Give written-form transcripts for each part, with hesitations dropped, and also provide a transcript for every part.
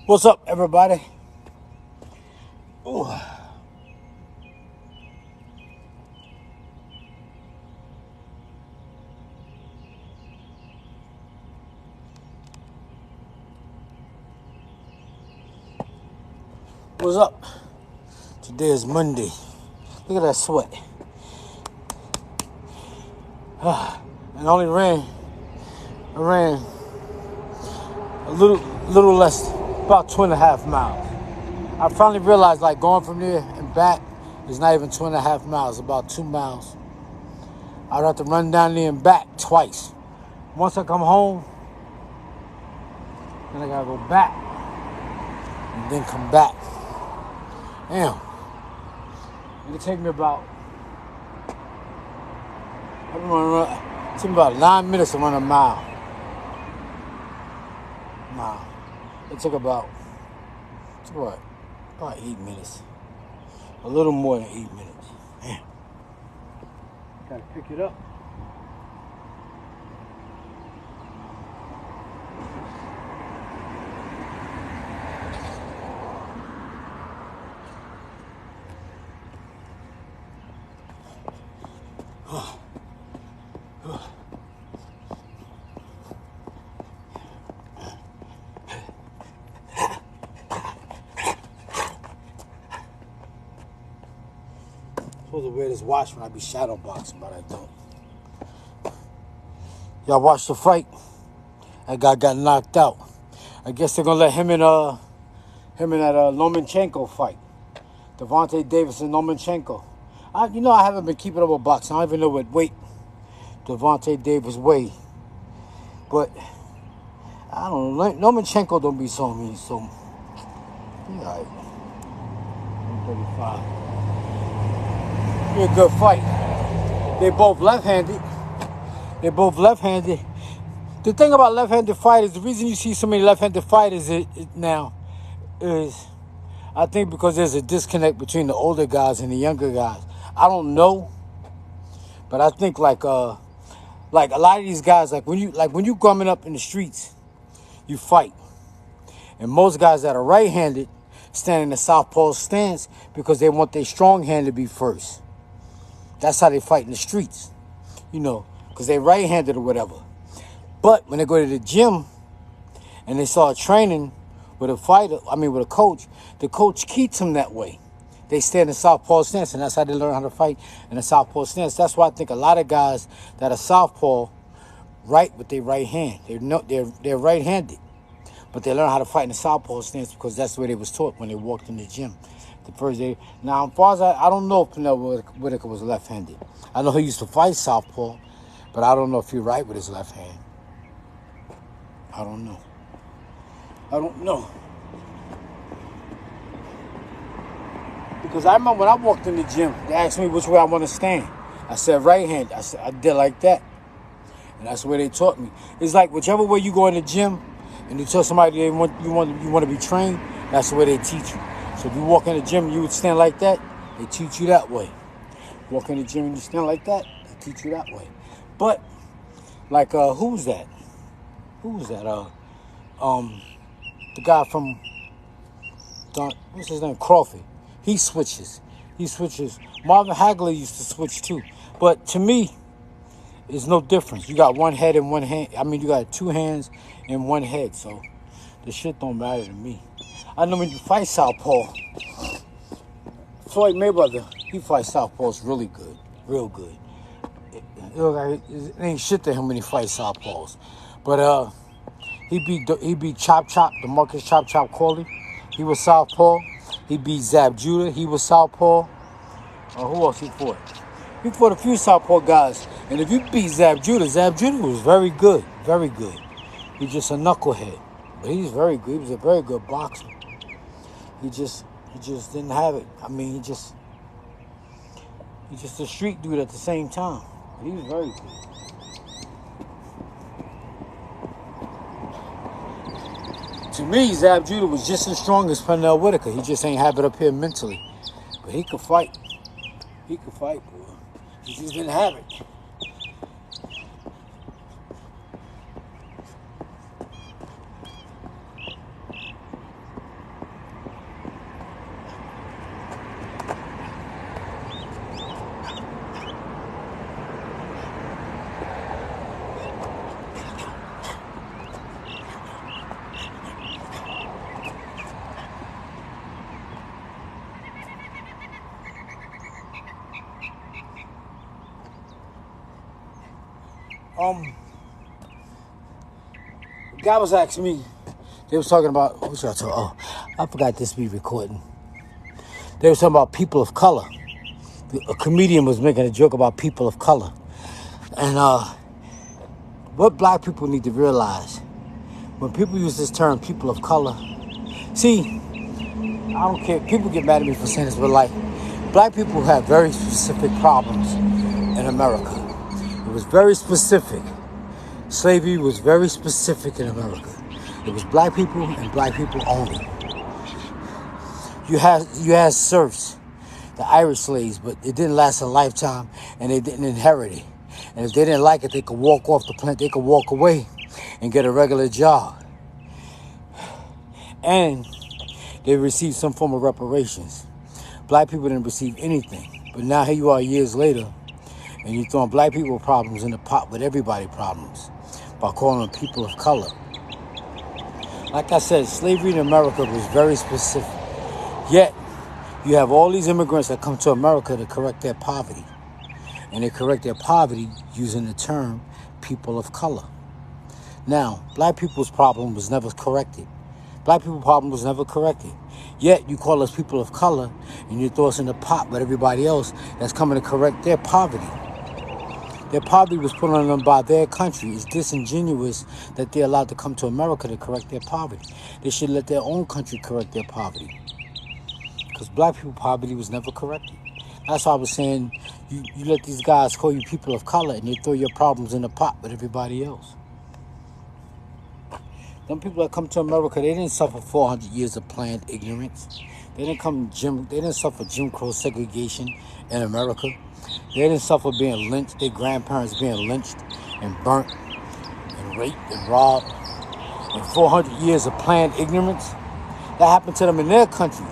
What's up, everybody? Ooh. What's up? Today is Monday. Look at that sweat. And I only ran a little less, about 2.5 miles. I finally realized like going from there and back is not even 2.5 miles, about 2 miles. I'd have to run down there and back twice. Once I come home, then I gotta go back and then come back. Damn. It'll take me about, it took me about 9 minutes to run a mile. It took about 8 minutes. A little more than 8 minutes. Damn. Gotta pick it up. I'm supposed to wear this watch when I be shadow boxing, but I don't. Y'all watched the fight? That guy got knocked out. I guess they're gonna let him and that Lomachenko fight. Devontae Davis and Lomachenko. I haven't been keeping up with boxing. I don't even know what weight Devontae Davis weigh. But I don't know. Lomachenko don't be so mean, so he all right. 135. Be a good fight. They both left-handed. The thing about left-handed fighters, the reason you see so many left-handed fighters now is, I think, because there's a disconnect between the older guys and the younger guys. I don't know, but I think like a lot of these guys, when you coming up in the streets, you fight, and most guys that are right-handed stand in the southpaw stance because they want their strong hand to be first. That's how they fight in the streets, because they right-handed or whatever. But when they go to the gym and they start training with a coach, the coach keeps them that way. They stand in southpaw stance, and that's how they learn how to fight in a southpaw stance. That's why I think a lot of guys that are southpaw right with their right hand. They're right-handed, but they learn how to fight in the southpaw stance because that's the way they was taught when they walked in the gym. The first day. Now, as far as I don't know if Pernell Whitaker was left-handed. I know he used to fight southpaw, but I don't know if he's right with his left hand. I don't know. Because I remember when I walked in the gym, they asked me which way I want to stand. I said right hand. I did like that. And that's the way they taught me. It's like whichever way you go in the gym and you tell somebody you want to be trained, that's the way they teach you. So if you walk in the gym and you would stand like that, they teach you that way. Walk in the gym and you stand like that, they teach you that way. But who's that? The guy from what's his name? Crawford. He switches. Marvin Hagler used to switch too. But to me, there's no difference. You got one head and one hand. You got two hands and one head. So the shit don't matter to me. I know when you fight southpaw, Floyd Mayweather, he fights southpaws really good. Real good. It ain't shit to him when he fights southpaws. But he beat Chop Chop, DeMarcus Chop Chop Corley. He was southpaw. He beat Zab Judah. He was southpaw. Who else he fought? He fought a few southpaw guys. And if you beat Zab Judah was very good. Very good. He's just a knucklehead. But he's very good. He was a very good boxer. He just didn't have it. He's just a street dude at the same time. But he was very good. To me, Zab Judah was just as strong as Pernell Whitaker. He just ain't have it up here mentally. But he could fight. Boy. He just didn't have it. the guy was asking me. They was talking about what y'all talking? Oh, I forgot this be recording. They were talking about people of color. A comedian was making a joke about people of color, and what black people need to realize when people use this term, people of color. See, I don't care. People get mad at me for saying this, but like, black people have very specific problems in America. It was very specific. Slavery was very specific in America. It was black people and black people only. You had serfs, the Irish slaves, but it didn't last a lifetime, and they didn't inherit it. And if they didn't like it, they could walk off the plant. They could walk away and get a regular job. And they received some form of reparations. Black people didn't receive anything. But now here you are years later, and you're throwing black people problems in the pot with everybody problems by calling them people of color. Like I said, slavery in America was very specific. Yet, you have all these immigrants that come to America to correct their poverty. And they correct their poverty using the term people of color. Now, black people's problem was never corrected. Black people's problem was never corrected. Yet, you call us people of color, and you throw us in the pot with everybody else that's coming to correct their poverty. Their poverty was put on them by their country. It's disingenuous that they're allowed to come to America to correct their poverty. They should let their own country correct their poverty. Because black people's poverty was never corrected. That's why I was saying, you let these guys call you people of color and they throw your problems in the pot with everybody else. Them people that come to America, they didn't suffer 400 years of planned ignorance. They didn't suffer Jim Crow segregation in America. They didn't suffer being lynched, their grandparents being lynched and burnt and raped and robbed. And 400 years of planned ignorance, that happened to them in their country.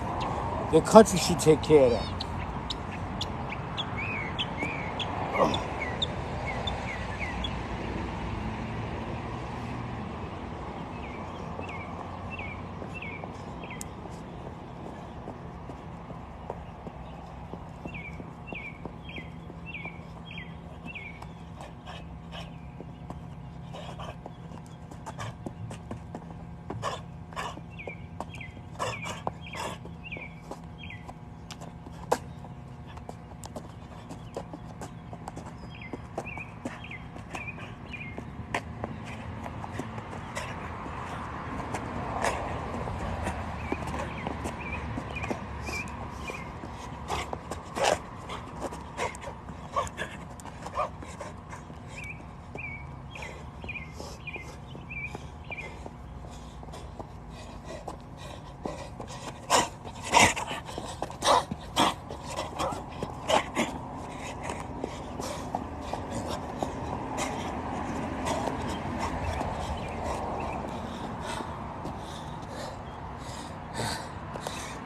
Their country should take care of that.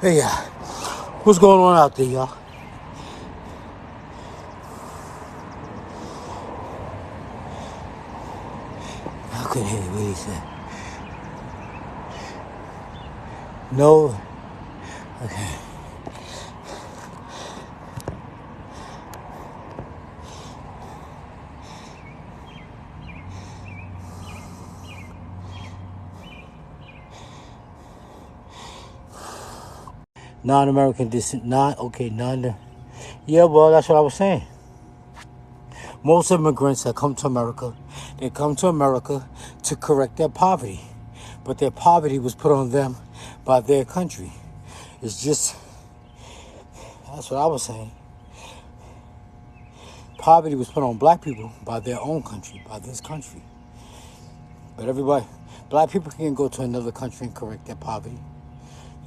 Hey, what's going on out there, y'all? I couldn't hear what he said. No. Okay. Non-American descent, yeah, well, that's what I was saying. Most immigrants that come to America, they come to America to correct their poverty. But their poverty was put on them by their country. It's just, that's what I was saying. Poverty was put on black people by their own country, by this country. But everybody, black people can't go to another country and correct their poverty.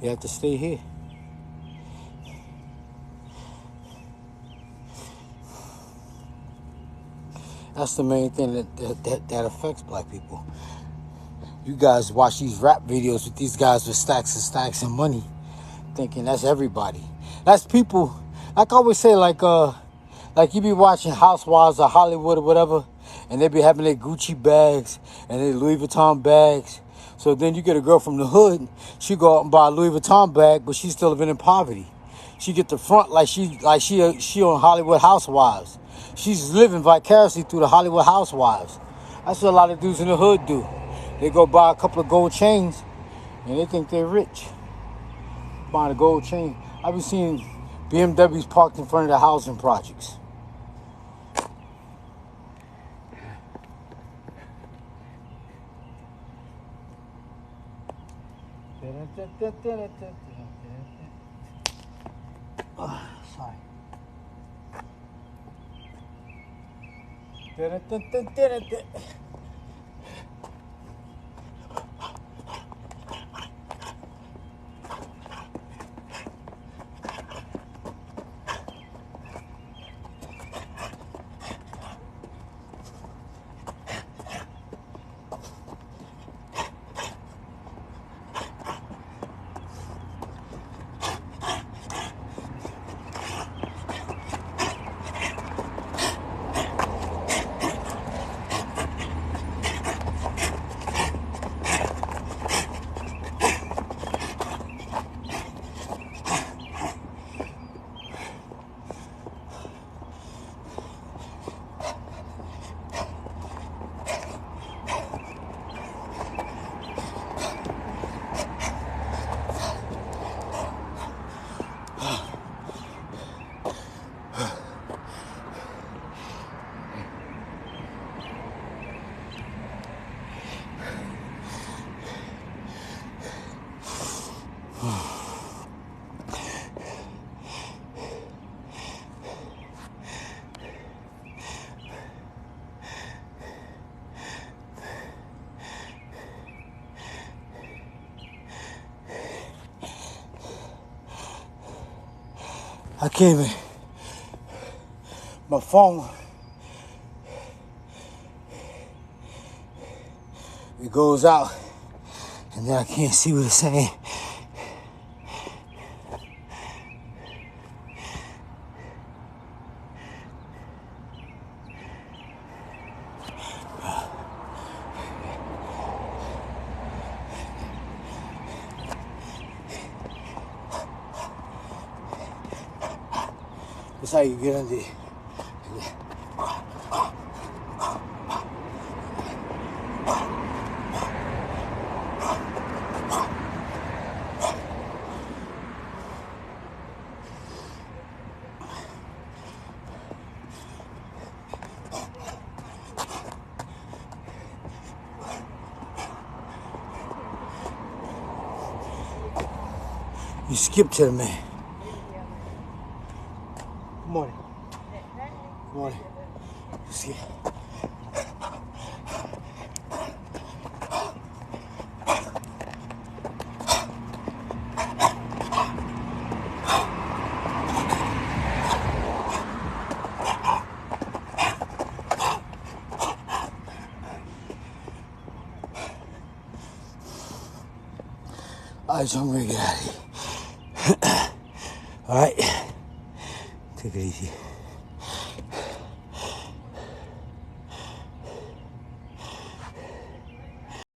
They have to stay here. That's the main thing that affects black people. You guys watch these rap videos with these guys with stacks and stacks of money, thinking that's everybody. That's people, like I always say, like you be watching Housewives or Hollywood or whatever, and they be having their Gucci bags and their Louis Vuitton bags. So then you get a girl from the hood, she go out and buy a Louis Vuitton bag, but she's still living in poverty. She get the front like she on Hollywood Housewives. She's living vicariously through the Hollywood Housewives. That's what a lot of dudes in the hood do. They go buy a couple of gold chains and they think they're rich. Buying a gold chain. I've been seeing BMWs parked in front of the housing projects. Sorry. I can't even. My phone. It goes out, and then I can't see what it's saying. That's how you get under it. You skip to the man. Good morning. Good morning. See. All right, so I'm gonna get out of here. All right, take it easy.